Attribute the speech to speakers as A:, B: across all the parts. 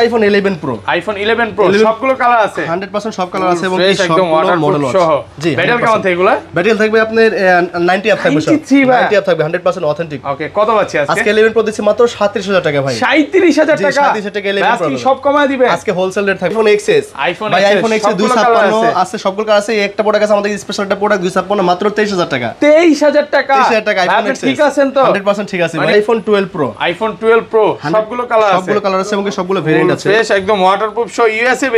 A: IPhone 11 pro
B: সবগুলো colour আছে
A: 100% সব কালার আছে এবং
B: একদম ওয়াটারপ্রুফ সহ। ব্যাটারি কেমন থাকবে এগুলা?
A: ব্যাটারি থাকবে আপনার 90 আপ থাকবে, 90 আপ থাকবে 100% অথেন্টিক।
B: ওকে, কত পাচ্ছি
A: আজকে 11 প্রো দিচ্ছি মাত্র 37000 টাকা ভাই।
B: 37000 টাকা?
A: 37000 টাকা 11 প্রো।
B: আজকে সব কমায় দিবেন?
A: আজকে হোলসেল রেট থাকবে। আইফোন এক্সএস 256 আছে, সবগুলো কালার আছে। একটা প্রোডাক্ট আছে আমাদের স্পেশাল একটা প্রোডাক্ট 256 মাত্র 23000 টাকা।
B: 23000 টাকা?
A: 23000 টাকা আইফোন এক্সএস।
B: ঠিক আছেন তো?
A: 100% ঠিক আছে। আইফোন 12 প্রো
B: সবগুলো কালার আছে,
A: সবগুলো কালার আছে এবং সবগুলো ভেরিয়েন্ট আছে।
B: ফ্রেশ একদম ওয়াটারপ্রুফ সহ ইউএসএ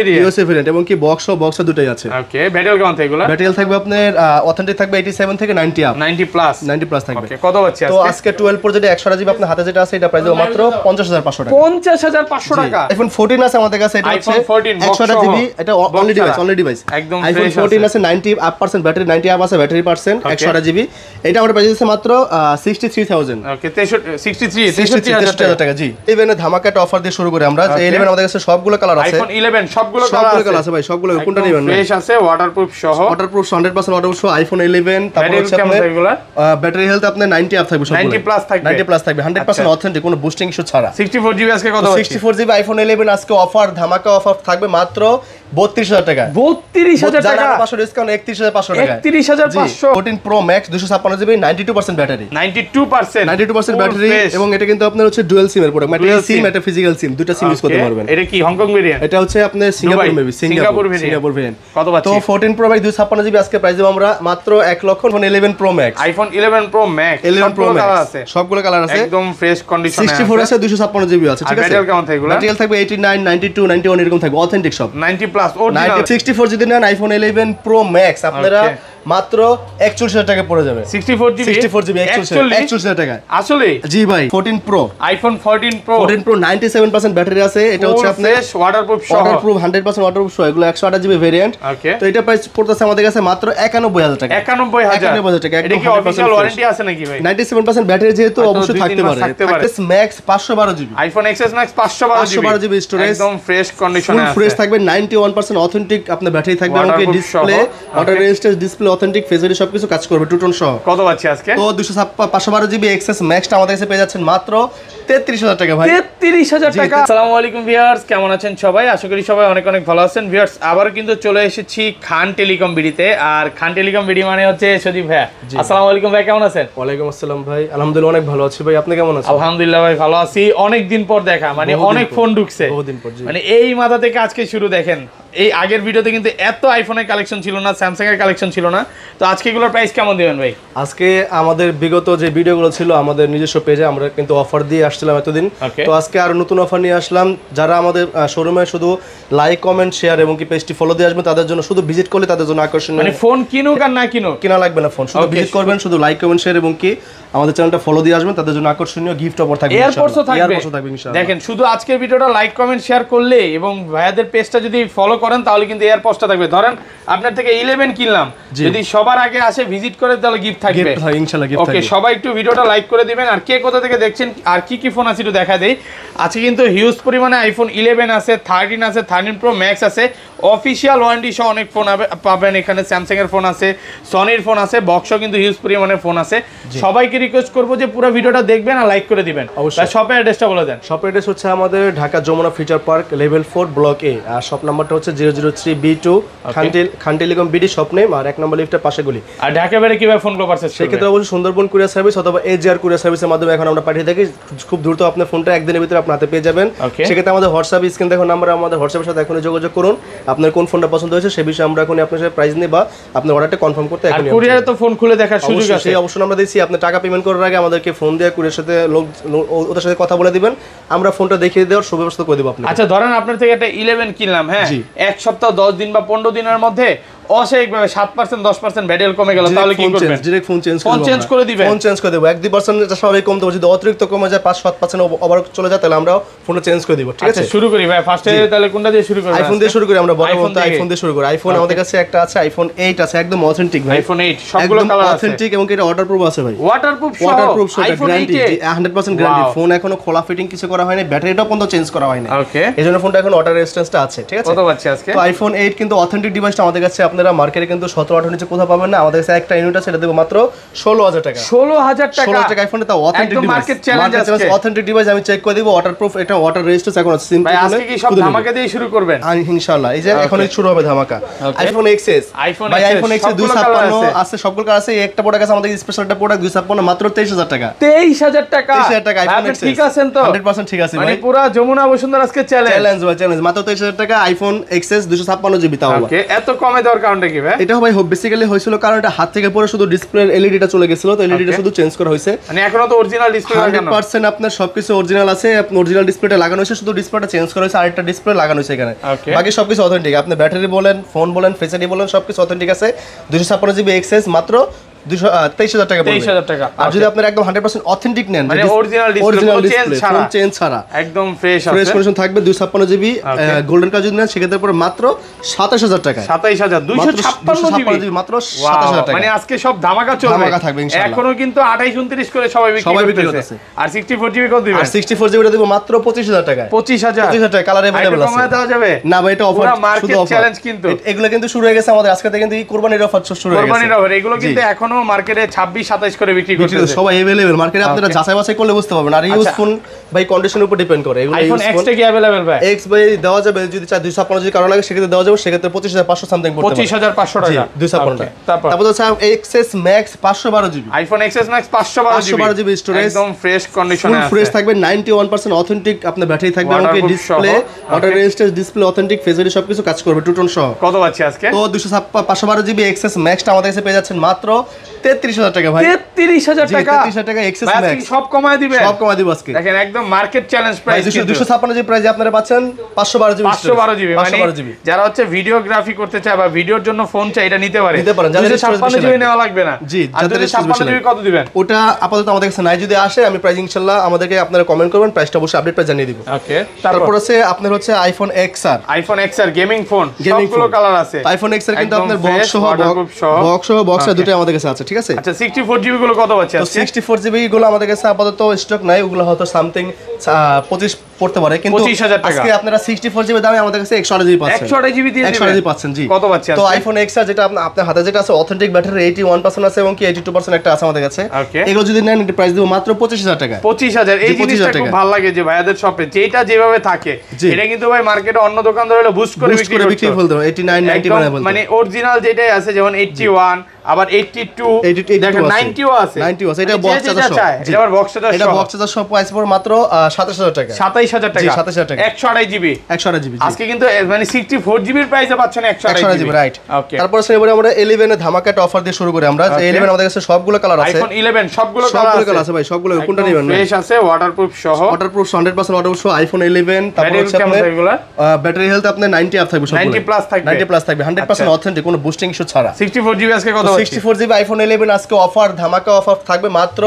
B: ভেরিয়েন্ট
A: এবং কি বক্স দুটোই আছে।
B: ওকে, ব্যাটারি কেমন থাকবে এগুলা?
A: ব্যাটারি থাকবে আপনার অথেন্টিক থাকবে 87 থেকে 90 আপ,
B: 90
A: প্লাস থাকবে।
B: ওকে, কত পাচ্ছি
A: তো আজকে 12 প্রো যেটা 100 জিবি আপনার হাতে যেটা আছে এটা প্রাইস মাত্র 50500 টাকা।
B: 50500 টাকা।
A: আইফোন 14 আছে আমাদের কাছে, এটা হচ্ছে 100 জিবি, এটা অনলি ডিভাইস একদম আইফোন 14 আছে 90 আপ পার্সেন্ট ব্যাটারি, 90 আপ আছে ব্যাটারি পার্সেন্ট, 100 জিবি। এটা আমরা প্রাইস দিচ্ছি মাত্র 63000।
B: ওকে, 63000
A: টাকা। জি, ইভেন ধামাকা অফার দিয়ে শুরু করে আমরা 11 আমাদের কাছে সবগুলো কালার আছে।
B: আইফোন 11 সবগুলো কালার আছে
A: ভাই, সবগুলো কোনটা নেবেন?
B: ফ্রেশ আছে ওয়াটারপ্রুফ সহ,
A: 100% ওয়াটারপ্রুফ সহ আইফোন 11। তারপর হচ্ছে আপনার ব্যাটারি হেলথ আপনার 90 আপ থাকবে, সবগুলো
B: 90 প্লাস থাকবে
A: 100% অথেন্টিক, কোনো বুস্টিং ইস্যু ছাড়া।
B: 64 জিবি আজকে কত?
A: 64 জিবি আইফোন 11 আজকে অফার ধামাকা অফার থাকবে মাত্র 32000 টাকা।
B: 32000 টাকা?
A: 500 ডিসকাউন্ট 31500 টাকা।
B: 31500।
A: 14 pro max 256 GB 92% battery,
B: 92%
A: battery. এবং এটা কিন্তু আপনার হচ্ছে ডুয়াল সিম এর প্রোডাক্ট, মানে সিম এটা ফিজিক্যাল সিম, দুটো সিম ইউজ করতে পারবেন।
B: এটা কি হংকং ভেরিয়েন্ট?
A: এটা হচ্ছে আপনার সিঙ্গাপুর ভেরিয়েন্ট।
B: কত পাচ্ছি?
A: তো 14 প্রো ভাই 256 জিবি আজকে প্রাইস দেব আমরা মাত্র 1 লক্ষ। IPhone 11 pro max,
B: iPhone 11 pro max
A: সবগুলো কালার আছে,
B: একদম ফ্রেশ কন্ডিশনে আছে।
A: 64 আছে 256 জিবি আছে, ঠিক আছে।
B: ব্যাটারি কেমন থাকবে?
A: ব্যাটারি থাকবে 89 92 91 এরকম থাকবে, অথেন্টিক সব
B: 90 প্লাস অরিজিনাল।
A: 64 যদি নেন আইফোন 11 প্রো ম্যাক্স আপনারা মাত্র 41000 টাকা পড়ে যাবে।
B: 64 জিবি
A: 41000 টাকা
B: আসলে?
A: জি ভাই। 14 প্রো
B: আইফোন 14 প্রো
A: 97% ব্যাটারি আছে, এটা হচ্ছে আপনার
B: ওয়াটারপ্রুফ
A: 100% ওয়াটারপ্রুফ সহ, এগুলো 128 জিবি ভেরিয়েন্ট। তো এটা প্রাইস পড়তেছে আমাদের কাছে মাত্র 91000 টাকা।
B: 91000
A: টাকা।
B: এটা কি অফিশিয়াল ওয়ারেন্টি আছে নাকি ভাই?
A: 97% ব্যাটারি যেহেতু অবশ্যই থাকতে পারে। XS max 512 GB,
B: iPhone XS max 512 GB
A: storage,
B: একদম ফ্রেশ কন্ডিশনে আছে,
A: ফ্রেশ থাকবে। 91% অথেন্টিক আপনার ব্যাটারি থাকবে, এবং display water resistance display authentic ফেজারি সবকিছু কাজ করবে টু টোন সহ।
B: কত পাচ্ছি আজকে?
A: তো 512 জিবি এক্সএস ম্যাক্সটা আমাদের কাছে পেয়ে যাচ্ছেন মাত্র 33000 টাকা ভাই।
B: 33000 টাকা। আসসালামু আলাইকুম ভিউয়ার্স, কেমন আছেন সবাই? আশা করি সবাই অনেক অনেক ভালো আছেন। ভিউয়ার্স, আবার কিন্তু চলে এসেছি খান টেলিকম বিডিতে। আর খান টেলিকম বিডি মানে হচ্ছে সজীব ভাই। আসসালামু আলাইকুম ভাই, কেমন আছেন?
A: ওয়ালাইকুম আসসালাম ভাই, আলহামদুলিল্লাহ অনেক ভালো আছি ভাই, আপনি কেমন আছেন?
B: আলহামদুলিল্লাহ ভাই ভালো আছি। অনেক দিন পর দেখা, মানে অনেক ফোন ঢুকছে, মানে এই মাথা থেকে আজকে শুরু। দেখেন এই আগের ভিডিওতে কিন্তু এত আইফোনের কালেকশন ছিল না, স্যামসাং এর কালেকশন ছিল না। তো আজকে এগুলোর প্রাইস কেমন দিবেন ভাই?
A: আজকে আমাদের বিগত যে ভিডিওগুলো ছিল আমাদের নিজস্ব পেজে আমরা কিন্তু অফার দিয়ে আসছিলাম এতদিন। তো আজকে আরো নতুন অফার নিয়ে আসলাম। যারা আমাদের শোরুমে শুধু লাইক কমেন্ট শেয়ার এবং কি পেজটি ফলো দিয়ে আসবেন তাদের জন্য, শুধু ভিজিট করলে তাদের জন্য আকর্ষণীয়,
B: মানে ফোন কিনুক আর না কিনুক
A: কিনা লাগবে না, ফোন শুধু ভিজিট করবেন, শুধু লাইক কমেন্ট শেয়ার এবং কি আমাদের চ্যানেলটা ফলো দিয়ে আসবেন, তাদের জন্য আকর্ষণীয় গিফট অফার থাকবে,
B: এয়ারপোর্টসও থাকবে ইনশাআল্লাহ। দেখেন শুধু আজকের ভিডিওটা লাইক কমেন্ট শেয়ার করলে এবং ভাইয়াদের পেজটা যদি ফলো করেন তাহলে কিন্তু এয়ারপোর্টসটা থাকবে। ধরেন আপনার থেকে 11 কিনলাম, যদি সবার আগে আসে ভিজিট করে তাহলে গিফট থাকবে
A: ইনশাআল্লাহ, গিফট থাকবে।
B: ওকে, সবাই একটু ভিডিওটা লাইক করে দিবেন। আর কে কোথা থেকে দেখছেন আর কি কি ফোন আছে একটু দেখা দেই। আজকে কিন্তু হিউজ পরিমাণে আইফোন 11 আছে, 13 আছে, 13 প্রো ম্যাক্স আছে, অফিশিয়াল ওয়ারেন্টি সহ অনেক ফোন পাবেন এখানে। স্যামসাং এর ফোন আছে, সনির ফোন আছে, বক্সও কিন্তু হিউজ পরিমাণে ফোন আছে। সবাইকে রিকোয়েস্ট করবো যে পুরো ভিডিওটা দেখবেন আর লাইক করে দিবেন। অবশ্যই শপের অ্যাড্রেসটা বলে দেন।
A: শপের অ্যাড্রেস হচ্ছে আমাদের Dhaka Jamuna future park level 4 block A, আর শপ নাম্বারটা হচ্ছে 003B2 Khan telecom BD shop name, আর 1 নম্বর লিফটের পাশে গলি।
B: আর ঢাকা বাইরে কিভাবে ফোন করে পারচেজ করবেন?
A: সেক্ষেত্রে অবশ্যই সুন্দরবন কুরিয়ার সার্ভিস অথবা এজিআর কুরিয়ার সার্ভিসের মাধ্যমে এখন আমরা পাঠিয়ে থাকি। খুব দ্রুত আপনার ফোনটা একদিনের ভিতরে আপনার হাতে পেয়ে যাবেন। সেক্ষেত্রে আমাদের হোয়াটসঅ্যাপ স্ক্রিন দেখুন নাম্বার, আমাদের হোয়াটসঅ্যাপের সাথে এখনই যোগাযোগ করুন। আপনার কোন ফোনটা পছন্দ হয়েছে সে বিষয়ে আমরা এখন আপনার সাথে প্রাইস নিই বা আপনার অর্ডারটা কনফার্ম করতে এখন
B: কুরিয়ারে তো ফোন খুলে দেখার সুযোগ আছে,
A: সেই অবশ্যই আমরা দিচ্ছি। আপনি টাকা পেমেন্ট করার আগে আমাদেরকে ফোন দিয়ে কুরিয়ার সাথে ওদের সাথে কথা বলে দিবেন, আমরা ফোনটা দেখিয়ে দেওয়ার সুব্যবস্থা করে দেব আপনাকে।
B: আচ্ছা ধরেন আপনার থেকে একটা 11 কিনলাম, হ্যাঁ, এক সপ্তাহ 10 দিন বা 15 দিনের মধ্যে অস্বাভাবিকভাবে 7% 10% ব্যাটারি কমে গেল, তাহলে কি করবেন?
A: ডাইরেক্ট ফোন চেঞ্জ
B: করে দিবেন।
A: ফোন চেঞ্জ করে দেব। 1-2% এটা স্বাভাবিক কমতে পারে, যদি অতিরিক্ত কমে যায় 5-7% ওভার চলে যায় তাহলে আমরা ফোনটা চেঞ্জ করে দিব, ঠিক আছে?
B: আচ্ছা শুরু করি ভাই, ফার্স্টে তাহলে কোনটা দিয়ে শুরু করব?
A: আইফোন দিয়ে শুরু করি আমরা, বড় বড় আইফোন দিয়ে শুরু করি। আইফোন আমাদের কাছে একটা আছে, আইফোন 8 আছে, একদম অথেন্টিক ভাই।
B: আইফোন 8 সবগুলো কালার আছে,
A: অথেন্টিক এবং এটা ওয়াটারপ্রুফ আছে ভাই।
B: ওয়াটারপ্রুফ সহ আইফোন 8
A: 100% গ্যারান্টি। ফোন এখনো খোলা ফিটিং কিছু করা হয়নি, ব্যাটারিটাও পর্যন্ত চেঞ্জ করা হয়নি।
B: ওকে,
A: এজন্য ফোনটা এখন ওয়াটার রেজিস্ট্যান্সটা আছে, ঠিক আছে?
B: কত পাচ্ছি আজকে?
A: তো আইফোন 8 কিন্তু অথেন্টিক ডিভাইসটা আমাদের কাছে আপনার আপনারা মার্কেটে কিন্তু 17-18 নিচে কোথাও পাবেন না। আমাদের কাছে একটা ইউনিট আছে, এটা দেবো মাত্র 16,000 টাকা।
B: 16,000 টাকা
A: 16,000 টাকা আইফোনে, তাও অথেন্টিক ডিভাইস,
B: মার্কেট চ্যালেঞ্জ আছে,
A: অথেন্টিক ডিভাইস। আমি চেক করে দিব, ওয়াটারপ্রুফ, এটা ওয়াটার রেজিস্টার এখন আছে। সিম্পল
B: ভাই আজকে কি সব ধামাকা দিয়ে শুরু করবেন?
A: ইনশাআল্লাহ, এই যে এখন শুরু হবে ধামাকা। আইফোন এক্সএস, ভাই আইফোন এক্সএস 256 আছে, সবগুলো কালার আছে। একটা প্রোডাক্ট আছে আমাদের স্পেশাল একটা প্রোডাক্ট 256 মাত্র 23,000 টাকা।
B: 23,000 টাকা,
A: 23,000 টাকা আইফোন এক্সএস।
B: ঠিক আছেন তো?
A: 100% ঠিক আছে
B: মানে
A: ভাই,
B: পুরো যমুনা বসুন্ধরা আজকে চ্যালেঞ্জ
A: ভাই, চ্যালেঞ্জ মাত্র 23,000 টাকা আইফোন এক্সএস 256 জিবি। তাও
B: ওকে, এত কমে দেওয়ার কারণটা কি ভাই?
A: এটা ভাই বেসিক্যালি হয়েছিল কারণ এটা হাত থেকে পরে শুধু ডিসপ্লের এলইডিটা চলে গেছিল, তো এলইডিটা শুধু চেঞ্জ করা হয়েছে।
B: মানে এখনো তো অরিজিনাল ডিসপ্লে লাগানো,
A: 100% আপনার সবকিছু অরিজিনাল আছে, আপনার অরিজিনাল ডিসপ্লেটা লাগানো হয়েছে, শুধু ডিসপ্লেটা চেঞ্জ করা হয়েছে, আরেকটা ডিসপ্লে লাগানো হয়েছে এখানে। বাকি সবকিছু অথেন্টিক, আপনি ব্যাটারি বলেন, ফোন বলেন, ফেস আইডি বলেন, সবকিছু অথেন্টিক আছে। 256 জিবি এক্সএস মাত্র 23,000 টাকা পড়বে।
B: 23,000 টাকা।
A: আর যদি আপনি একদম 100% অথেন্টিক নেন,
B: মানে অরিজিনাল ডিসপ্লে
A: ফোন চেঞ্জ ছাড়া
B: একদম ফ্রেশ
A: কন্ডিশন থাকবে, 256 জিবি গোল্ডেন কার্ড যদি নেন সেক্ষেত্রে পরে মাত্র 27,000 টাকা।
B: 27,256 জিবি
A: মাত্র 27,000 টাকা।
B: মানে আজকে সব ধামাকা চলবে,
A: ধামাকা থাকবে ইনশাআল্লাহ।
B: এখনো কিন্তু 28 29 করে সবাই বিক্রি করতেছে। আর 64 জিবি কত দিবেন?
A: আর 64 জিবিটা দেব মাত্র 25,000 টাকা।
B: 25,000
A: টাকা, কালার अवेलेबल আছে।
B: কমায় দেওয়া যাবে
A: না ভাই, এটা অফার,
B: শুধু অফার চ্যালেঞ্জ। কিন্তু
A: এগুলো কিন্তু শুরু হয়ে গেছে আমাদের আজকে থেকে, কিন্তু কুরবানির অফার শুরু হয়ে গেছে।
B: কুরবানির অফার এগুলো কিন্তু এখনো মার্কেটে 26-27 করে বিক্রি করতেছে,
A: সবাই अवेलेबल মার্কেটে। আপনারা যাচাই বাছাই করলে বুঝতে পারবেন। আর ইউজ ফোন ভাই কন্ডিশনের উপর ডিপেন্ড করে। এগুলো
B: আইফোন এক্স টা কি अवेलेबल ভাই?
A: এক্স ভাই দেওয়া যাবে, যদি চাই 256 যদি কারণ লাগে সেক্ষেত্রে দেওয়া যাবে, সেক্ষেত্রে 25,500 সামথিং পড়তে পারে।
B: 25,500 টাকা
A: 256। তারপর হচ্ছে XS max 512 GB,
B: iPhone XS max 512
A: GB storage,
B: একদম ফ্রেশ কন্ডিশনে আছে,
A: ফ্রেশ থাকবে, 91% অথেন্টিক আপনার ব্যাটারি থাকবে, এবং display water resistance display authentic, face ID সবকিছু কাজ করবে, টু টোন সহ।
B: কত পাচ্ছি আজকে? তো
A: 512 জিবি এক্সএস ম্যাক্সটা আমাদের কাছে পেয়ে যাচ্ছেন মাত্র 33,000 টাকা ভাই।
B: 33,000 টাকা,
A: 33,000 টাকা এক্সএস ম্যাক্স,
B: সব কমায় দিবে,
A: সব কমায় দিব আজকে।
B: দেখেন একদম মার্কেট চ্যালেঞ্জ প্রাইস।
A: 256 জিবি প্রাইসে আপনারা পাচ্ছেন 512 জিবি,
B: 512 জিবি। মানে যারা হচ্ছে ভিডিওগ্রাফি করতে চায় বা ভিডিওর জন্য ফোন চাই, এটা নিতে পারে। 256 জিবি নেওয়া লাগবে না।
A: জি,
B: আর 256 জিবি কত দিবেন?
A: ওটা আপাতত আমাদের কাছে নাই, যদি আসে আমি প্রাইস ইনশাআল্লাহ আমাদেরকে আপনারা কমেন্ট করবেন, প্রাইসটা অবশ্যই আপডেট প্রাইস জানিয়ে দিব।
B: ওকে,
A: তারপর আছে আপনার হচ্ছে iPhone XR,
B: iPhone XR gaming phone, সবগুলো কালার আছে।
A: আইফোন এক্সআর কিন্তু আপনার বক্স সহ বক্স দুটোই আমাদের কাছে আছে, ঠিক আছে।
B: আচ্ছা 64 জিবি গুলো কত পাচ্ছে আজকে?
A: 64 জিবি গুলো আমাদের কাছে আপাতত স্টক নাই, ওগুলো হয়তো সামথিং 25 পড়তে পারে, কিন্তু
B: 25,000 টাকা।
A: আজকে আপনারা 64 জিবি দামে আমাদের কাছে 128 জিবি পাচ্ছেন।
B: 128 জিবি দিয়ে দিবেন,
A: 128 জিবি পাচ্ছেন। জি,
B: কত পাচ্ছে
A: তো আইফোন এক্সআর যেটা আপনার হাতে যেটা আছে অথেন্টিক ব্যাটারি 81% আছে, এবং কি 82% একটা আছে আমাদের কাছে। এগুলো যদি নেন এটা প্রাইস দেব মাত্র 25,000 টাকা।
B: 25,000। এই জিনিসটা খুব ভালো লাগে যে ভাইয়াদের শপে যেটা যেভাবে থাকে, এটা কিন্তু ভাই মার্কেটে অন্য দোকানদার হলে বুস্ট করে বিক্রি
A: ফেলতে 89 90 বানায় ফেলতে,
B: মানে অরিজিনাল যেটাই আছে, যেমন 81 আবার 82 দেখেন 90ও আছে,
A: 90 আছে। এটা বক্স চার্জার সহ,
B: এটা আবার বক্স চার্জার সহ, এটা
A: বক্স চার্জার সহ প্রাইস পড়ে মাত্র 27,000 টাকা।
B: 27,000 টাকা,
A: 27,000 টাকা,
B: 128 জিবি,
A: 128 জিবি।
B: আজকে কিন্তু মানে 64 জিবির প্রাইসে পাচ্ছেন 128 জিবি,
A: রাইট।
B: ওকে,
A: তারপর এবারে আমরা 11 এর ধামাকাটা অফার দিয়ে শুরু করি আমরা। 11 আমাদের কাছে সবগুলো কালার আছে,
B: আইফোন 11 সবগুলো কালার আছে ভাই,
A: সবগুলো কোনটা নেবেন?
B: ফ্রেশ আছে, ওয়াটারপ্রুফ সহ,
A: 100% ওয়াটারপ্রুফ সহ আইফোন 11। তারপর হচ্ছে আপনার ব্যাটারি হেলথ আপনার 90 আপ থাকবে, সবগুলো
B: 90 প্লাস থাকবে,
A: 90 প্লাস থাকবে, 100% অথেন্টিক, কোনো বুস্টিং ইস্যু ছাড়া।
B: 64 জিবি আজকে কত?
A: 64 জিবি আইফোন 11 আজকে অফার ধামাকা অফার থাকবে মাত্র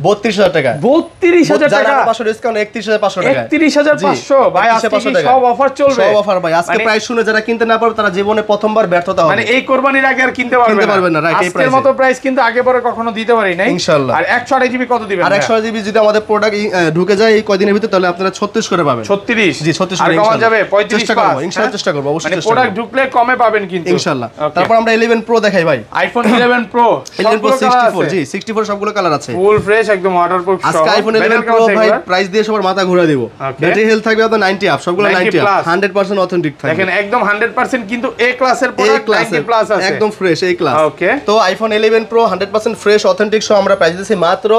A: 32,000 টাকা।
B: 32,000 টাকা,
A: 500 ডিসকাউন্ট 31,500 টাকা।
B: 31,500 ভাই, আজকে কি সব অফার চলবে?
A: সব অফার ভাই, আজকে প্রাইস শুনে যারা কিনতে না পারবে তারা জীবনে প্রথমবার ব্যর্থতা হবে।
B: মানে এই কুরবানির আগে আর কিনতে পারবে না, রাইট। এই প্রাইসের মতো প্রাইস কিন্তু আগে পরে কখনো দিতে পারি নাই ইনশাআল্লাহ। আর 128 জিবি কত দিবেন?
A: আর 128 জিবি যদি আমাদের প্রোডাক্ট ঢুকে যায় এই কয়দিনের ভিতরে, তাহলে আপনারা 36 করে পাবেন।
B: 36?
A: জি 36
B: করে
A: ইনশাআল্লাহ
B: যাবে 35
A: চেষ্টা করব ইনশাআল্লাহ, চেষ্টা করব অবশ্যই।
B: মানে প্রোডাক্ট ঢুকলে কমে পাবেন কিন্তু
A: ইনশাআল্লাহ। তারপর আমরা 11 প্রো দেখাই ভাই,
B: আইফোন 11 প্রো,
A: 11 প্রো 64 জি 64 সবগুলো কালার আছে,
B: ফুল ফ্রেশ একদম ওয়াটারপ্রুফ সহ।
A: আজকে আইফোন 11 প্রো ভাই প্রাইস দিয়ে সবার মাথা ঘুরে দিব। ব্যাটারি হেলথ থাকবে আপনার 90 আপ, সবগুলো 90 আপ, 100% অথেন্টিক থাকবে।
B: দেখেন একদম 100% কিন্তু এ ক্লাসের প্রোডাক্ট, 90 প্লাস আছে,
A: একদম ফ্রেশ এ ক্লাস।
B: ওকে,
A: তো আইফোন 11 প্রো 100% ফ্রেশ অথেন্টিক সহ আমরা প্রাইস দিছি মাত্র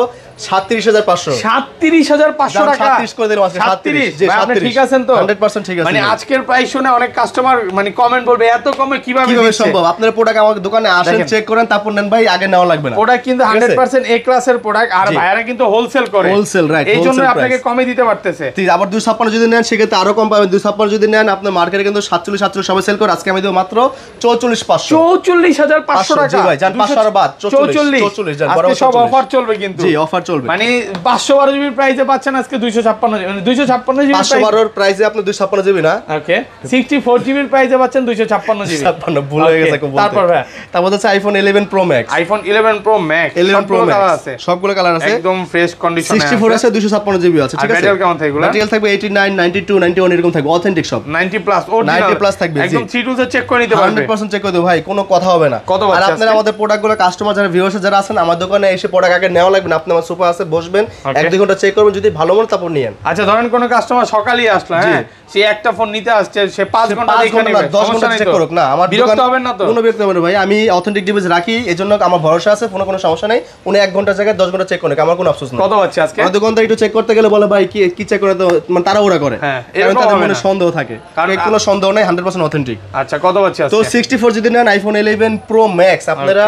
A: 37,500।
B: 37,500 টাকা,
A: 37 করে দিলাম আজকে।
B: 37
A: জি
B: আপনি ঠিক আছেন তো?
A: 100% ঠিক আছে।
B: মানে আজকের প্রাইস শুনে অনেক কাস্টমার মানে কমেন্ট বলবে এত কমে কিভাবে
A: সম্ভব? আপনার প্রোডাক্ট আমাদের দোকানে আসেন, চেক করেন, তারপর নেন ভাই, আগে নেওয়া লাগবে না।
B: প্রোডাক্ট কিন্তু 100% এ ক্লাসের প্রোডাক্ট, আর ভাইয়ারা কিন্তু হোলসেল করে,
A: হোলসেল, রাইট।
B: এই জন্য আপনাকে কমে দিতে পারতেছে।
A: ঠিক, আবার 256 যদি নেন সেক্ষেত্রে আরো কম পাবেন। 256 যদি নেন আপনার মার্কেটে কিন্তু 47 সবাই সেল করে, আজকে আমি দেব মাত্র 44,500।
B: 44,500 টাকা।
A: জি ভাই, জান 500 আর বাদ 44
B: আজকে সব অফার চলবে কিন্তু।
A: জি অফার অফার চলবে।
B: মানে 512 জিবি প্রাইসে পাচ্ছেন আজকে 256 জিবি, মানে 256 জিবি
A: 512 প্রাইসে আপনি 256 জিবি না,
B: ওকে 64 জিবি প্রাইসে পাচ্ছেন 256 জিবি।
A: 56 ভুল হয়ে গেছে বলতে।
B: তারপর ভাই
A: তারপর হচ্ছে iPhone 11 pro max,
B: iPhone 11 pro max
A: 11 pro
B: colour
A: max
B: আছে,
A: সবগুলো কালার আছে,
B: একদম ফ্রেশ কন্ডিশনে
A: 64 আছে 256 জিবি আছে, ঠিক আছে।
B: ব্যাটারি কেমন থাকবে এগুলো?
A: ব্যাটারি থাকবে 89 92 91 এরকম থাকবে, অথেন্টিক সব
B: 90 প্লাস অরিজিনাল
A: 90 প্লাস থাকবে,
B: একদম থ্রি টুলসে চেক করে নিতে পারবে,
A: 100% চেক করে দেব ভাই, কোনো কথা হবে না।
B: কত
A: আর
B: বাচ্চা
A: আপনারা আমাদের প্রোডাক্টগুলো কাস্টমার যারা ভিউয়ার্স যারা আছেন আমার দোকানে এসে প্রোডাক্ট আগে নেওয়া লাগবে না, আপনি আমার সোফা আছে বসবেন 1-2 ঘন্টা চেক করবেন, যদি ভালো মনে তারপর নিয়েন।
B: আচ্ছা ধরেন কোন কাস্টমার সকালেই আসলো, হ্যাঁ সে একটা ফোন নিতে আসছে, সে 5 ঘন্টা দেখে নেবে,
A: 10 ঘন্টা চেক করুক না, আমার
B: বিরক্ত হবেন না তো?
A: কোনো বিরক্ত হবে না ভাই, আমি অথেন্টিক ডিভাইস রাখি, এজন্য আমার ভরসা আছে, কোনো সমস্যা নাই। উনি 1 ঘন্টার জায়গায় 10 ঘন্টা চেক করে, আমার কোনো আফসোস নেই।
B: কত বাচ্চা আজকে?
A: আমার দোকানদার একটু চেক করতে গেলে বলে ভাই কি চেক করে, তো মানে তাড়াহুড়া করে, কারণ তাদের মনে সন্দেহ থাকে, কারণ কোনো সন্দেহ নাই, 100% অথেন্টিক।
B: আচ্ছা কত বাচ্চা আজকে?
A: তো 64 যদি নেন আইফোন 11 প্রো ম্যাক্স আপনারা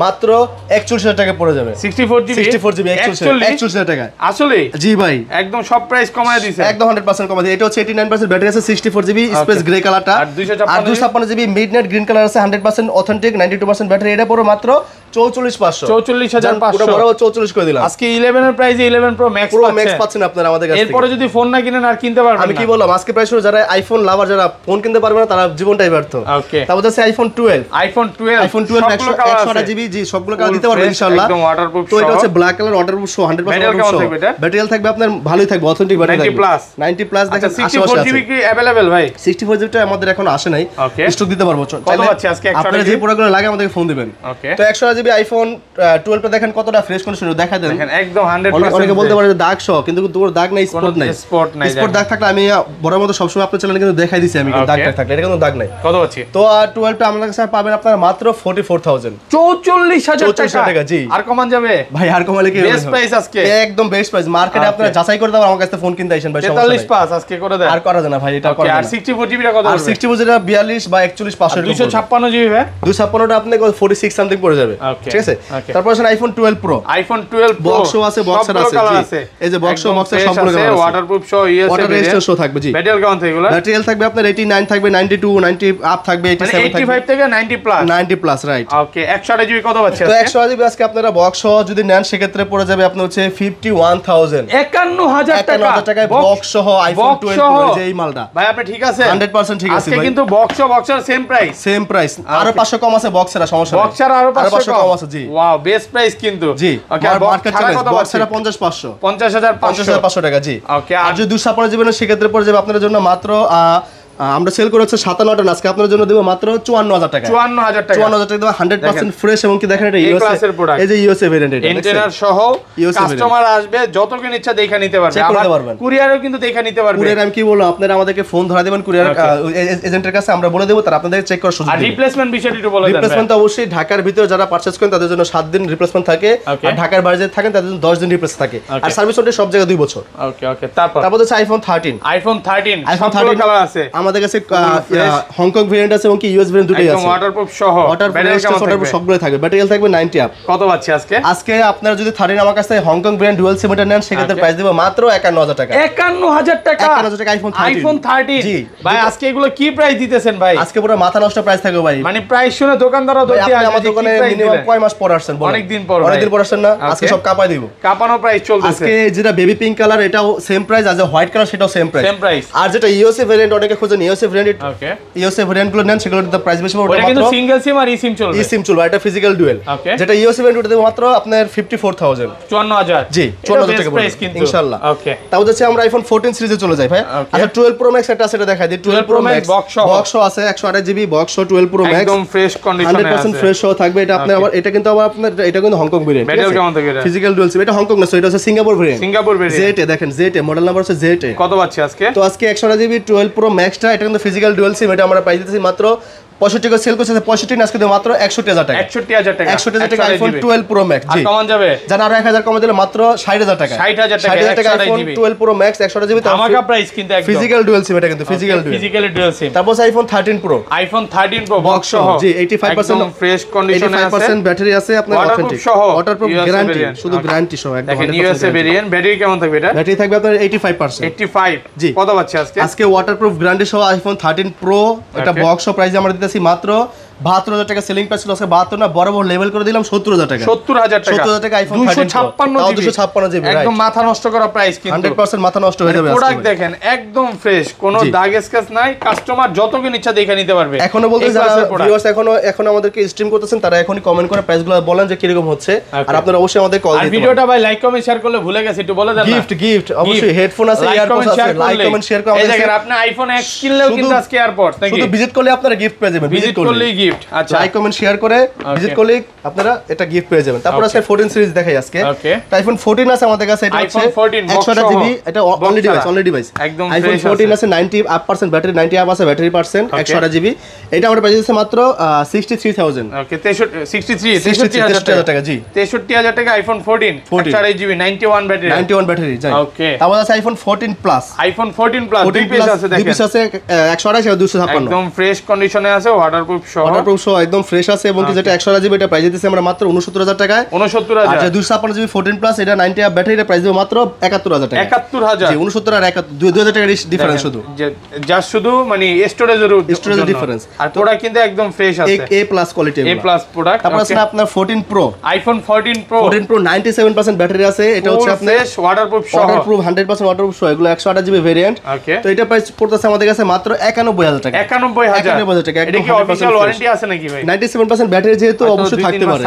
A: মাত্র 41,000 টাকা পড়ে যাবে।
B: 64 জিবি
A: 41,000 টাকা
B: আসলে
A: জি ভাই,
B: একদম সব প্রাইস কমায় দিয়েছে,
A: একদম 100% কমায় দিয়েছে। এটা হচ্ছে 89% ব্যাটারি আছে, 64 জিবি স্পেস গ্রে কালারটা, আর 256 জিবি মিডনাইট গ্রিন কালার আছে, 100% অথেন্টিক, 92% ব্যাটারি। এটা পুরো মাত্র 44,500,
B: 44,500
A: পুরো বড় 44 করে দিলাম।
B: আজকে 11 এর প্রাইসে 11 প্রো ম্যাক্স
A: পাচ্ছেন আপনারা আমাদের কাছ থেকে।
B: এরপরে যদি ফোন না কিনেন আর কিনতে পারবেন না।
A: আমি কি বললাম, আজকে প্রাইস যারা আইফোন লাভার যারা ফোন কিনতে পারবে না তারা জীবনটাই ব্যর্থ।
B: ওকে
A: তারপর আছে আইফোন 12,
B: আইফোন 12
A: 128 জিবি, জি সবগুলো কালার দিতে পারবেন ইনশাআল্লাহ,
B: একদম ওয়াটারপ্রুফ।
A: তো এটা হচ্ছে ব্ল্যাক কালার ওয়াটারপ্রুফ সহ 100% ওয়াটারপ্রুফ। ব্যাটারি থাকবে আপনার ভালোই থাকবে, অথেন্টিক ব্যাটারি থাকবে
B: 90
A: প্লাস দেখেন
B: 64 জিবি কি अवेलेबल ভাই?
A: 64 জিবিটা আমাদের এখন আসে নাই, স্টক দিতে পারবো।
B: কত আছে আজকে?
A: আপনারা যে প্রোডাক্টগুলো লাগে আমাদেরকে ফোন দিবেন।
B: ওকে
A: তো 128 জিবি আইফোন 12 টা দেখেন কতটা ফ্রেশ কন্ডিশন, দেখা দেন
B: দেখেন একদম 100%।
A: অনেকে বলতে পারে যে দাগ সহ, কিন্তু তোর দাগ নাই, স্পট নাই,
B: স্পট
A: দাগ থাকলে আমি বড় মতো সবসময় আপনার চ্যানেলে কিন্তু দেখাই দিছি আমি, দাগ থাকলে এটা কিন্তু দাগ নাই।
B: কত আছে?
A: তো 12 টা আমাদের কাছে পাবেন আপনারা মাত্র 44,000,
B: 44,000 টাকা।
A: জি
B: আর কমান যাবে
A: ভাই, আর কমালে কি
B: বেস্ট প্রাইস আজকে,
A: একদম বেস্ট প্রাইস। মার্কেটে আপনারা যাচাই করে দাও, আমার কাছে ফোন কিনতে আইছেন ভাই,
B: 43 আজকে করে দেন,
A: আর করা যায় না ভাই, এটা করা যায় না।
B: আর 64 জিবি কত?
A: আর 64 যেটা 42 বা 41,500
B: 256 জিবি ভাই,
A: 256 টা আপনি 46 সামথিং পড়ে যাবে, ঠিক আছে। তারপর আছে আইফোন 12 প্রো,
B: আইফোন 12 প্রো
A: বক্সও আছে, বক্সার আছে, এই যে বক্সে সবগুলো কালার আছে,
B: ওয়াটারপ্রুফ সহ ইউএসএ
A: ওয়াটার রেজিস্টার সহ থাকবে। জি
B: ব্যাটারি কেমন থাকবে?
A: ব্যাটারি থাকবে আপনার 89 থাকবে, 92 90 আপ থাকবে, 87 থাকবে,
B: 85 থেকে 90 প্লাস,
A: 90 প্লাস রাইট।
B: ওকে 128 জিবি কত পাচ্ছে?
A: তো 128 জিবি আজকে আপনারা বক্স সহ যদি নেন সেক্ষেত্রে পড়ে যাবে আপনার হচ্ছে 51,000,
B: 51,000
A: টাকায় বক্স সহ আইফোন 12 প্রো, যে এই মালটা
B: ভাই আপনি ঠিক আছে
A: 100% ঠিক আছে
B: আজকে
A: ভাই,
B: কিন্তু বক্সার সেম প্রাইস,
A: আরো 500 কম আছে বক্সের, সমস্যা নেই,
B: বক্সার আরো 500
A: কম আছে। জি
B: ওয়াও বেস্ট প্রাইস কিন্তু,
A: জি
B: ওকে
A: মার্কেট চ্যালেঞ্জ বক্সের 50,500
B: 50,500
A: টাকা। জি
B: ওকে
A: আর যদি 256 জিবি সেক্ষেত্রে পড়ে যাবে আপনাদের জন্য মাত্র আমরা সেল করে হচ্ছে 57 টন, আজকে আপনাদের জন্য দেব মাত্র 54,000 টাকা,
B: 54,000 টাকা
A: 54,000 টাকা দেব, 100% ফ্রেশ। এবং কি দেখেন এটা
B: ইউএসএ
A: এই যে ইউএসএ ভেরিয়েন্ট, এটা
B: ইন্টেরিয়র সহ কাস্টমার আসবে যত কেন ইচ্ছা দেখে নিতে পারবে, আবার কুরিয়ারও কিন্তু দেখে নিতে পারবে।
A: কুরিয়ার আমি কি বললাম, আপনারা আমাদেরকে ফোন ধরা দিবেন কুরিয়ার এজেন্টের কাছে, আমরা বলে দেব, তারা আপনাদের চেক করার সুযোগ
B: আর
A: দিবে।
B: রিপ্লেসমেন্ট বিষয়টি একটু বলে দেন।
A: রিপ্লেসমেন্ট তো অবশ্যই ঢাকার ভিতরে যারা পারচেজ করেন তাদের জন্য 7 দিন রিপ্লেসমেন্ট থাকে, আর ঢাকার বাইরে যারা থাকেন তাদের জন্য 10 দিন রিপ্লেস থাকে, আর সার্ভিস ওয়ারেন্টি সব জায়গায় 2 বছর।
B: ওকে তারপর
A: হচ্ছে আইফোন 13,
B: আইফোন 13 কালার আছে
A: আমাদের কাছে, হংকং ভেরিয়েন্ট আছে এবং কি ইউএস ভেরিয়েন্ট দুটোই আছে,
B: একদম ওয়াটারপ্রুফ সহ,
A: ওয়াটারপ্রুফ সবগুলো থাকবে, ব্যাটারি থাকবে 90 আপ।
B: কত পাচ্ছি আজকে
A: আপনারা যদি 13 আমার কাছে হংকং ভেরিয়েন্ট ডুয়াল সিম এটা নেন সেক্ষেত্রে প্রাইস দেব মাত্র 51,000 টাকা,
B: 51,000 টাকা,
A: 51,000 টাকা আইফোন 13। জি
B: ভাই আজকে এগুলো কি প্রাইস দিতেছেন ভাই?
A: আজকে পুরো মাথা নষ্ট প্রাইস থাকবে ভাই,
B: মানে প্রাইস শুনে দোকানদারও দৌড়ে আসবে।
A: আমার দোকানে মিনিমাম কয় মাস পর আসছেন?
B: অনেকদিন পর
A: আসছেন না, আজকে সব কাপাই দিব,
B: কাপানো প্রাইস চলতেছে।
A: আজকে যেটা বেবি পিঙ্ক কালার এটাও সেম প্রাইস, আর যে হোয়াইট কালার সেটাও সেম প্রাইস। আর যেটা ইউএসএ ভেরিয়েন্ট অনেকে খোঁজেন, ইউএসএ ভেরিয়েন্ট, ওকে ইউএসএ ভেরিয়েন্ট গুলো নেন সেগুলোর প্রাইস বেশি পড়বে,
B: ওটা কিন্তু সিঙ্গেল সিম আর ই সিম চলবে,
A: ই সিম চলবে, এটা ফিজিক্যাল ডুয়াল। যেটা ইউএসএ ভেরিয়েন্ট ওটা দেব মাত্র আপনার 54,000,
B: 54,000।
A: জি 54,000 টাকা পড়বে ইনশাআল্লাহ।
B: ওকে
A: তাও যাচ্ছে আমরা আইফোন 14 সিরিজে চলে যাই ভাই। আচ্ছা 12 প্রো ম্যাক্স এটা আছে, এটা দেখাই দিই। 12 প্রো ম্যাক্স বক্স আছে 128 জিবি বক্স 12 প্রো ম্যাক্স
B: একদম ফ্রেশ কন্ডিশনে আছে,
A: 100% ফ্রেশ সহ থাকবে। এটা আপনি আবার এটা কিন্তু আবার আপনার এটা কিন্তু হংকং ভেরিয়েন্ট,
B: ব্যাটারি কেমন থাকে? এটা
A: ফিজিক্যাল ডুয়াল সিম, এটা হংকং না, এটা হচ্ছে সিঙ্গাপুর ভেরিয়েন্ট। জেটে দেখেন, জেটে মডেল নাম্বার হচ্ছে জেটে।
B: কত পাচ্ছি আজকে?
A: তো আজকে 128 জিবি 12 প্রো ম্যাক্সটা এটা কিন্তু ফিজিক্যাল ডুয়াল সিম, এটা আমরা প্রাইস দিতেছি মাত্র 65 টাকা সেল করছে, 65 আজকে দেব মাত্র 61,000 টাকা,
B: 61,000 টাকা,
A: 61,000 টাকা আইফোন 12 প্রো ম্যাক্স। জি
B: কমান যাবে,
A: জানা আরো 1000 কমে দিলে মাত্র 60,000 টাকা,
B: 60,000 টাকা
A: আইফোন 12 প্রো ম্যাক্স 128 জিবি,
B: আমাকা প্রাইস কিন্তু একদম
A: ফিজিক্যাল ডুয়াল সিম, এটা কিন্তু ফিজিক্যাল ডুয়াল সিম। তারপর iPhone 13 pro,
B: iPhone 13 pro box সহ,
A: জি 85%
B: ফ্রেশ কন্ডিশনে আছে,
A: 85% ব্যাটারি আছে আপনার, অথেন্টিক ওয়াটারপ্রুফ গ্যারান্টি, শুধু গ্যারান্টি সহ একদম।
B: দেখেন ইউএসএ ভেরিয়েন্ট, ব্যাটারি কেমন থাকবে? এটা
A: ব্যাটারি থাকবে আপনার 85%।
B: 85
A: জি
B: কত পাচ্ছি আজকে?
A: আজকে ওয়াটারপ্রুফ গ্যারান্টি সহ আইফোন 13 প্রো এটা বক্স সহ প্রাইস আমরা দিতেছি মাত্র 72000 টাকা সেলিং প্রাইস ছিল, আজকে 72 না বরাবর লেভেল করে দিলাম 70000 টাকা।
B: 70000
A: টাকা আইফোন
B: 256 জিবি একদম মাথা নষ্ট করা প্রাইস, কিন্তু
A: 100% মাথা নষ্ট হয়ে যাবে।
B: প্রোডাক্ট দেখেন একদম ফ্রেশ, কোনো দাগ স্ক্র্যাচ নাই, কাস্টমার যতক্ষণ ইচ্ছা দেখে নিতে পারবে।
A: এখনো বলতে যারা ভিউয়ার্স এখন আমাদেরকে স্ট্রিম করতেছেন তারা এখনই কমেন্ট করে প্রাইসগুলো বলেন যে কি রকম হচ্ছে, আর আপনারা অবশ্যই আমাদের কল দিতে পারেন। আর
B: ভিডিওটা ভাই লাইক কমেন্ট শেয়ার করলে ভুলে গেছি একটু বলে দেন না।
A: গিফট অবশ্যই হেডফোন আছে, ইয়ারপডস আছে, লাইক কমেন্ট শেয়ার করে আমাদের। এই দেখেন
B: আপনি আইফোন X কিনলেও কিন্তু আজকে এয়ারপডস নাকি
A: শুধু ভিজিট করলে আপনারা গিফট পেয়ে যাবেন, ভিজিট করলেই
B: গিফট। আচ্ছা
A: লাইক কমেন্ট শেয়ার করে ভিজিট করলে আপনারা এটা গিফট পেয়ে যাবেন। তারপর আছে 14 সিরিজ দেখাই আজকে। আইফোন 14 আছে আমাদের কাছে, এটা হচ্ছে 128 জিবি, এটা অনলি ডিভাইস
B: একদম
A: আইফোন 14 আছে 90% ব্যাটারি, 90 আপ আছে ব্যাটারি পার্সেন্ট, 128 জিবি। এটা আমরা প্রাইস দিচ্ছি মাত্র 63000।
B: ওকে 63000
A: টাকা। জি
B: 63000 টাকা আইফোন 14 128 জিবি 91 ব্যাটারি যাই। ওকে
A: তারপর আছে আইফোন 14 প্লাস।
B: আইফোন 14 প্লাস দুই পিস আছে দেখেন,
A: দুই পিস আছে 128 আর 256
B: একদম ফ্রেশ কন্ডিশনে আছে, ওয়াটারপ্রুফ সহ
A: একদম ফ্রেশ আছে। এবং কি যেটা 128 জিবি এটা প্রাইস দিতেছি আমরা মাত্র 69000 টাকায়।
B: 69000।
A: আর যে 256 জিবি 14 প্লাস এটা 90 আপ ব্যাটারি, এটা প্রাইস দেব মাত্র 71000 টাকা।
B: 71000
A: জি 69 আর 2000 টাকা ডিফারেন্স শুধু,
B: জাস্ট শুধু মানে স্টোরেজের
A: ডিফারেন্স।
B: আর প্রোডাক্ট কিন্তু একদম ফ্রেশ আছে,
A: এ প্লাস কোয়ালিটি,
B: এ প্লাস প্রোডাক্ট।
A: তারপর আছে আপনার 14 প্রো,
B: আইফোন 14 প্রো
A: 97% ব্যাটারি আছে, এটা হচ্ছে আপনার
B: ফ্রেশ ওয়াটারপ্রুফ সহ,
A: 100% ওয়াটারপ্রুফ সহ, এগুলো 128 জিবি ভেরিয়েন্ট। তো এটা প্রাইস পড়তেছে আমাদের কাছে মাত্র 91000 টাকা।
B: 91000 টাকা। এটা কি অফিশিয়াল ওয়ারেন্টি আছে নাকি ভাই?
A: 97% ব্যাটারি যেহেতু অবশ্যই থাকতে পারে,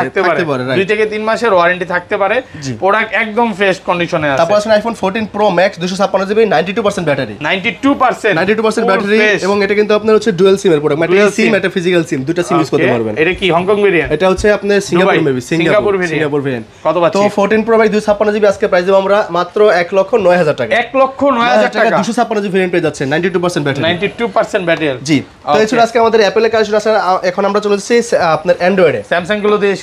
B: 2 থেকে 3 মাসের ওয়ারেন্টি থাকতে পারে। প্রোডাক্ট একদম ফ্রেশ কন্ডিশনে আছে।
A: তারপর আছে iPhone 14 pro max 256 GB 92% battery,
B: 92%
A: battery. এবং এটা কিন্তু আপনার হচ্ছে ডুয়াল সিম এর প্রোডাক্ট, মানে সিম একটা ফিজিক্যাল সিম, দুটো সিম ইউজ করতে পারবেন।
B: এটা কি হংকং ভেরিয়েন্ট?
A: এটা হচ্ছে আপনার সিঙ্গাপুর ভেরিয়েন্ট।
B: কত পাচ্ছি?
A: তো 14 প্রো ম্যাক্স 256 জিবি আজকে প্রাইস দেব আমরা মাত্র 1,09,000 টাকা।
B: 1,09,000 টাকা
A: 256 জিবি ভেরিয়েন্ট পেয়ে যাচ্ছে 92% ব্যাটারি,
B: 92% ব্যাটারি।
A: জি তো এই ছিল আজকে আমাদের অ্যাপেল এর কালেকশন আছে। এখন আমরা চলে যাচ্ছি আপনার অ্যান্ড্রয়েডে,
B: স্যামসাং গুলো দিয়ে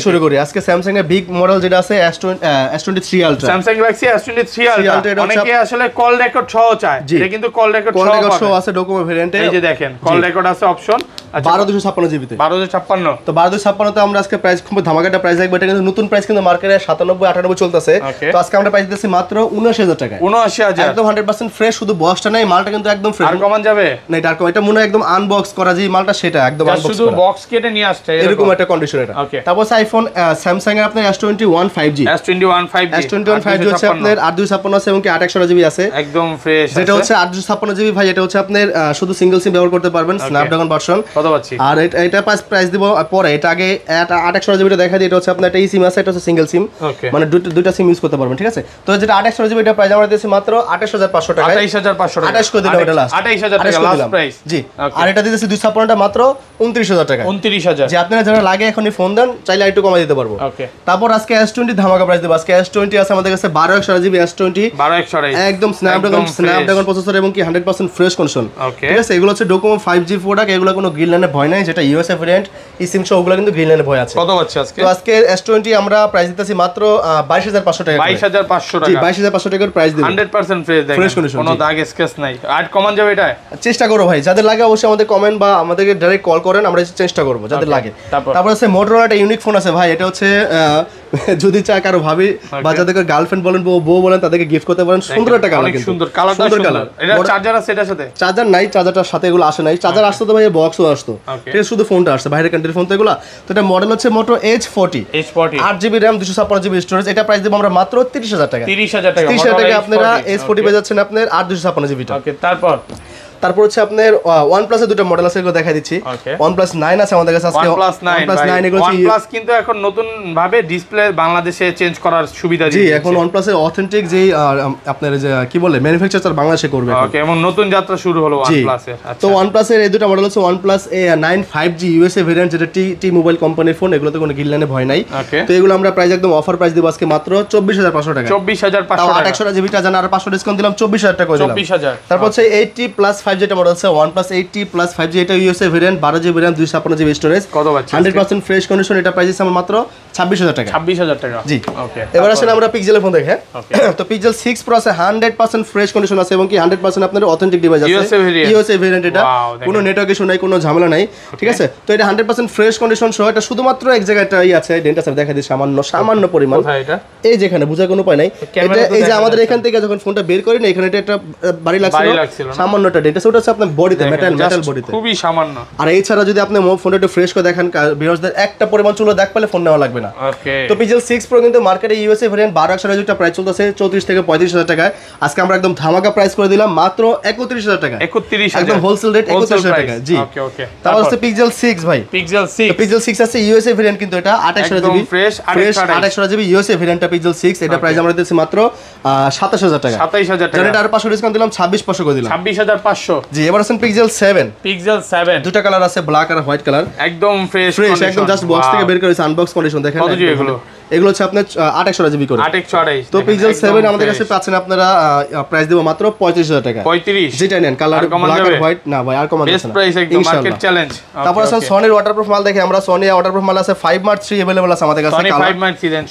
A: শুরু করি। আজকে স্যামসাং এর বিগ মডেল যেটা আছে S23 ultra,
B: Samsung Galaxy S23 ultra. অনেকে আসলে কল রেকর্ড সহ চায়, এটা কিন্তু কল রেকর্ড সহ
A: আছে ডকুমেন্ট ভেরিয়েন্টে।
B: এই যে দেখেন কল রেকর্ড আছে অপশন
A: 12256 জিবিতে,
B: 12256।
A: তো 12256 তে আমরা আজকে প্রাইস খুব ধামাকাটা প্রাইস রাখবো। এটা কিন্তু নতুন প্রাইস, কিন্তু মার্কেটে 97-98 চলতেছে। তো আজকে আমরা প্রাইস দিচ্ছি মাত্র 79000 টাকা।
B: 79000
A: একদম 100% ফ্রেশ, শুধু বক্সটা নাই, মালটা কিন্তু একদম ফ্রেশ।
B: আর কমান যাবে
A: না, এটা আর কম, এটা মনে একদম আনবক্স করা যে মালটা সেটা একদম আনবক্স করা,
B: শুধু বক্স কেটে নিয়ে আসছে
A: এরকম একটা কন্ডিশন এটা। তারপর আইফোন স্যামসাং এর আপনার S21 5G,
B: S21 5G
A: হচ্ছে আপনার 8256 আছে এবং কি 8/1 জিবি আছে,
B: একদম ফ্রেশ।
A: যেটা হচ্ছে 856 জিবি ভাই, এটা হচ্ছে আপনার শুধু সিঙ্গেল সিম ব্যবহার করতে পারবেন, স্ন্যাপড্রাগন ভার্সন।
B: কত পাচ্ছি?
A: আর এটা প্রাইস দিব পরে, এটা আগে 8/1 জিবিটা দেখা দিই। এটা হচ্ছে আপনার একটা সিম আছে, এটা হচ্ছে সিঙ্গেল সিম, মানে দুইটা সিম ইউজ করতে পারবেন, ঠিক আছে। তো যেটা 8/1 জিবি এটা প্রাইস আমরা দিয়েছি মাত্র 28500 টাকা।
B: 28500 টাকা
A: 28 করে দিলাম, এটা লাস্ট
B: 28000 টাকা লাস্ট প্রাইস।
A: জি আর এটা দিতেছি 256 টা মাত্র 29000 টাকা।
B: 29000।
A: যে আপনারা যারা লাগে এখনই ফোন দেন, চাইলে একটু কমাই দিতে পারবো। তারপর আজকে S20 ধামাকা প্রাইস দেব। আজকে S20 আছে আমাদের কাছে 12128 জিবি S20,
B: 12128
A: একদম স্ন্যাপড্রাগন প্রসেসর এবং কি 100% ফ্রেশ কন্ডিশন, ঠিক আছে। এগুলো হচ্ছে ডোকোমো 5G প্রোডাক্ট, এগুলো কোনো গ্রিনল্যান্ডে ভয় নাই, যেটা ইউএসএ ভেরিয়েন্ট eSIM সহ ওগুলো কিন্তু গ্রিনল্যান্ডে ভয় আছে।
B: কত পাচ্ছি আজকে?
A: তো আজকে S20 আমরা প্রাইস দিতেছি মাত্র 22500 টাকা।
B: 22500 টাকা।
A: জি 22500 টাকার প্রাইস দেব,
B: 100% ফ্রেশ দেখেন, ফ্রেশ কন্ডিশন, কোনো দাগ স্ক্র্যাচ নাই। আর কমান যাবে এটা?
A: চেষ্টা করো ভাই, যাদের লাগে অবশ্যই আমাদের কমেন্ট বা আমাদেরকে ডাইরেক্ট কল করেন, আমরা চেষ্টা করব যাদের লাগে। তারপর আছে মোটরোলা একটা ইউনিক ফোন আছে ভাই, এটা হচ্ছে যদি চায় কারো ভাবি বা যাদেরকে গার্লফ্রেন্ড বলেন বউ বলেন তাদেরকে গিফট করতে পারেন। সুন্দর একটা কালার, কিন্তু
B: সুন্দর কালার। এটা চার্জার আছে এটার সাথে? চার্জার
A: নাই, চার্জারটার সাথে এগুলো আসে নাই। চার্জার আসতো তো ভাই, বক্সও আসতো, ঠিক আছে, শুধু ফোনটা আসছে, বাইরের কান্ট্রির ফোন তো এগুলো। তো এটা মডেল হচ্ছে মোটো H40,
B: 8GB
A: RAM 256GB storage. এটা প্রাইস দেব আমরা মাত্র 30000 টাকা।
B: 30000 টাকা
A: আপনারা H40 পেয়ে যাচ্ছেন আপনার 856GB।
B: ওকে তারপর
A: হচ্ছে আপনার OnePlus এর দুটো মডেল আছে, এগুলো দেখাই দিচ্ছি। OnePlus 9 আছে আমাদের কাছে আজকে।
B: OnePlus 9 এগুলো OnePlus কিন্তু এখন নতুন ভাবে ডিসপ্লে বাংলাদেশে চেঞ্জ করার সুবিধা দিয়েছে।
A: জি এখন OnePlus এর অথেন্টিক যে আপনার যে কি বলে ম্যানুফ্যাকচার বাংলাদেশে করবে।
B: ওকে এবং নতুন যাত্রা শুরু হলো OnePlus এর। আচ্ছা
A: তো OnePlus এর এই দুটো মডেল হচ্ছে OnePlus A9 5G USA variant, যেটা টি মোবাইল কোম্পানির ফোন, এগুলোতে কোনো গিল্লানে ভয় নাই। তো এগুলো আমরা প্রাইস একদম অফার প্রাইস দেব আজকে মাত্র 24500 টাকা।
B: 24500 টাকা।
A: 800 জিবি টা জানা আর 500 ডিসকাউন্ট দিলাম, 24000 টাকা করে দিলাম।
B: 24000।
A: তারপর হচ্ছে 80+ 5G টা মডেল আছে OnePlus 80+ 5G, এটা USA variant, 12GB RAM 256GB storage.
B: কত পাচ্ছি?
A: 100% ফ্রেশ কন্ডিশন। এটা প্রাইস আছে মাত্র 26000 টাকা।
B: 26000 টাকা।
A: জি
B: ওকে
A: এবার আসলে আমরা পিক্সেলের ফোন দেখে। তো পিক্সেল 6 Pro আছে, 100% ফ্রেশ কন্ডিশন আছে এবং কি 100% আপনাদের অথেন্টিক ডিভাইস আছে, USA ভেরিয়েন্ট। এটা কোনো নেটওয়ার্ক ইস্যু নাই, কোনো ঝামেলা নাই, ঠিক আছে। তো এটা 100% ফ্রেশ কন্ডিশন সহ। এটা শুধুমাত্র এক জায়গাটাই আছে, ডেন্ট আছে, দেখা দিই সামান্য পরিমাণ।
B: কোথায় এটা? এই
A: যেখানে বোঝার কোনো উপায় নাই। এটা এই যে আমাদের এখান থেকে যখন ফোনটা বের করি না, এখানে এটা একটা বাড়ি লাগছিল, সামান্য একটা ডেন্ট হইতেছে ওটা হচ্ছে আপনার বডিতে মেটাল বডিতে,
B: খুবই সামান্য।
A: আর এছাড়া যদি আপনি ফোনটা একটু ফ্রেশ করে দেখেন ভিউয়ারদের একটা পরিমাণ চুলো দেখ পেলে ফোন নেওয়া লাগবে না।
B: ওকে,
A: তো Pixel 6 Pro কিন্তু মার্কেটে ইউএসএ ভেরিয়েন্ট 12 একটা প্রাইস চলতেছে 34 থেকে 35,000 টাকায়। আজকে আমরা একদম ধামাকা প্রাইস করে দিলাম মাত্র 31,000 টাকা,
B: 31,000
A: একদম হোলসেল রেট 31,000 টাকা। জি
B: ওকে ওকে।
A: তারপর হচ্ছে Pixel 6 ভাই,
B: Pixel 6,
A: Pixel 6 আছে ইউএসএ ভেরিয়েন্ট কিন্তু এটা 28 জিবি
B: ফ্রেশ
A: 28 জিবি ইউএসএ ভেরিয়েন্টটা Pixel 6, এটা প্রাইস আমরা দিচ্ছি মাত্র 27,000 টাকা।
B: 27,000 টাকা,
A: এটা আর 500 ডিসকাউন্ট দিলাম 26,500 করে দিলাম,
B: 26,500।
A: জি এবার আছেন Pixel 7,
B: Pixel 7
A: দুটো কালার আছে, ব্ল্যাক আর হোয়াইট কালার,
B: একদম ফ্রেশ
A: একদম জাস্ট বক্স থেকে বের করেছে, আনবক্স কন্ডিশন দেখেন।
B: কত জিবি এগুলো?
A: এগুলো হচ্ছে আপনার 28 জিবি করে।
B: 2828।
A: তো Pixel 7 আমাদের কাছে পাচ্ছেন আপনারা প্রাইস দেব মাত্র 35,000 টাকা।
B: 35,
A: যেটা নেন কালার ব্ল্যাক আর হোয়াইট না ভাই আর কম আছে না,
B: বেস্ট প্রাইস একদম মার্কেট চ্যালেঞ্জ।
A: তারপর আছে সনির ওয়াটারপ্রুফ মাল দেখে আমরা, সনি ওয়াটারপ্রুফ মাল আছে 5 Mark 3 अवेलेबल আছে আমাদের কাছে,
B: সনি 5 Mark 3 দেন,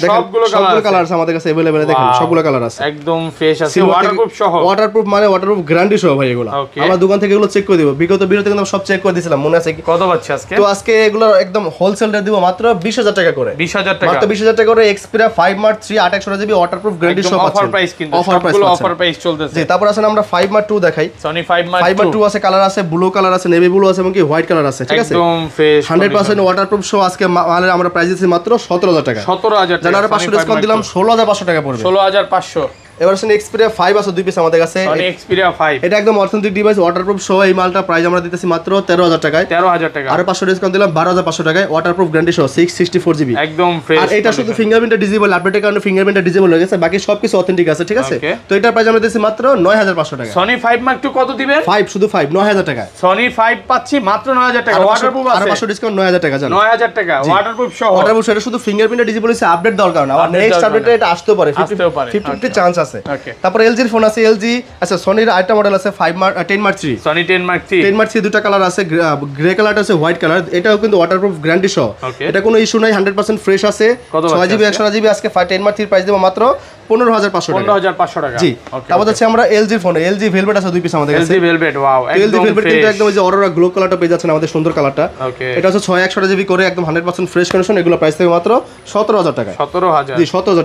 B: সবগুলো
A: কালার আছে আমাদের কাছে अवेलेबल, দেখেন সবগুলো কালার আছে,
B: একদম ফ্রেশ আছে, ওয়াটারপ্রুফ সহ।
A: ওয়াটারপ্রুফ মানে ওয়াটারপ্রুফ গ্যারান্টি সহ ভাই এগুলো। আমরা দোকান থেকে এগুলো চেক করে দিব, বিগত ভিডিওতে কিন্তু সব চেক করে দিয়েছিলাম, মনে আছে কি?
B: কত পাচ্ছি আজকে?
A: তো আজকে এগুলো একদম হোলসেল রেট দিব মাত্র 20,000 টাকা করে।
B: 20,000 টাকা,
A: মাত্র 20,000 টাকা করে। Xperia 5 Mark 3 28 GB waterproof guarantee সহ পাচ্ছেন,
B: অফার প্রাইস কিন্তু সবগুলো অফার প্রাইস চলতেছে।
A: জি তারপর আছে আমরা 5 Mark 2 দেখাই,
B: সনি 5 Mark
A: 2 আছে, কালার আছে ব্লু কালার আছে, নেভি ব্লু আছে এবং কি হোয়াইট কালার আছে, ঠিক আছে?
B: একদম ফ্রেশ
A: 100% ওয়াটারপ্রুফ সহ আজকে মালের আমরা প্রাইস দিচ্ছি মাত্র 17,000 টাকা।
B: 17,000 টাকা,
A: জানারে 500 ডিসকাউন্ট দিলাম 16,500 টাকা পড়বে।
B: 16,500।
A: এবার আছে এক্সপিরিয়া 5 আছে 2 পিস আমাদের কাছে,
B: সনি এক্সপিরিয়া 5,
A: এটা একদম অথেন্টিক ডিভাইস ওয়াটারপ্রুফ সহ এই মালটা প্রাইস আমরা দিতেছি মাত্র 13,000 টাকায়।
B: 13,000 টাকা,
A: আর 500 ডিসকাউন্ট দিলাম 12,500 টাকায়, ওয়াটারপ্রুফ গ্যারান্টি সহ 664 জিবি
B: একদম ফ্রেশ।
A: আর এটা শুধু ফিঙ্গারপ্রিন্টটা ডিসেবল, আপডেটের কারণে ফিঙ্গারপ্রিন্টটা ডিসেবল হয়ে গেছে, বাকি সবকিছু অথেন্টিক আছে, ঠিক আছে? তো এটার প্রাইস আমরা দিতেছি মাত্র 9,500 টাকা।
B: সনি 5 Mark 2 কত দিবেন?
A: 5 শুধু 5 9,000 টাকা।
B: সনি 5 পাচ্ছি মাত্র 9,000 টাকা, ওয়াটারপ্রুফ আছে,
A: আর 500 ডিসকাউন্ট 9,000 টাকা জান,
B: 9,000 টাকা ওয়াটারপ্রুফ সহ।
A: ওয়াটারপ্রুফ সেটা শুধু ফিঙ্গারপ্রিন্টটা ডিসেবল হইছে, আপডেট দেওয়ার কারণে আর নেক্সট আপডেটে এটা আসতেও পারে, 50 চান্স আছে। তারপর LG এর ফোন আছে, LG আচ্ছা সনির আরেকটা মডেল আছে 10 Mark 3,
B: সনি 10 Mark 3,
A: 10 Mark 3 দুটো কালার আছে, গ্রে কালারটা আছে, হোয়াইট কালার, এটাও কিন্তু ওয়াটারপ্রুফ গ্যারান্টি সহ, এটা কোনো ইস্যু নাই, 100% ফ্রেশ আছে, 6 জিবি 100 জিবি। আজকে 10 Mark 3 প্রাইস দেব মাত্র 15,500 টাকা।
B: 15,500 টাকা,
A: জি। তারপর হচ্ছে আমরা LG ফোন, LG ভেলভেট আছে 2 পিস আমাদের কাছে,
B: LG velvet, wow
A: LG velvet কিন্তু একদম ওই যে অরোরা গ্লো কালারটা পেয়ে যাচ্ছেন আমাদের সুন্দর কালারটা, এটা হচ্ছে 6 100 জিবি করে একদম 100% ফ্রেশ কন্ডিশন, এগুলো প্রাইস থেকে মাত্র 17,000 টাকা।
B: 17,000,
A: জি 17,000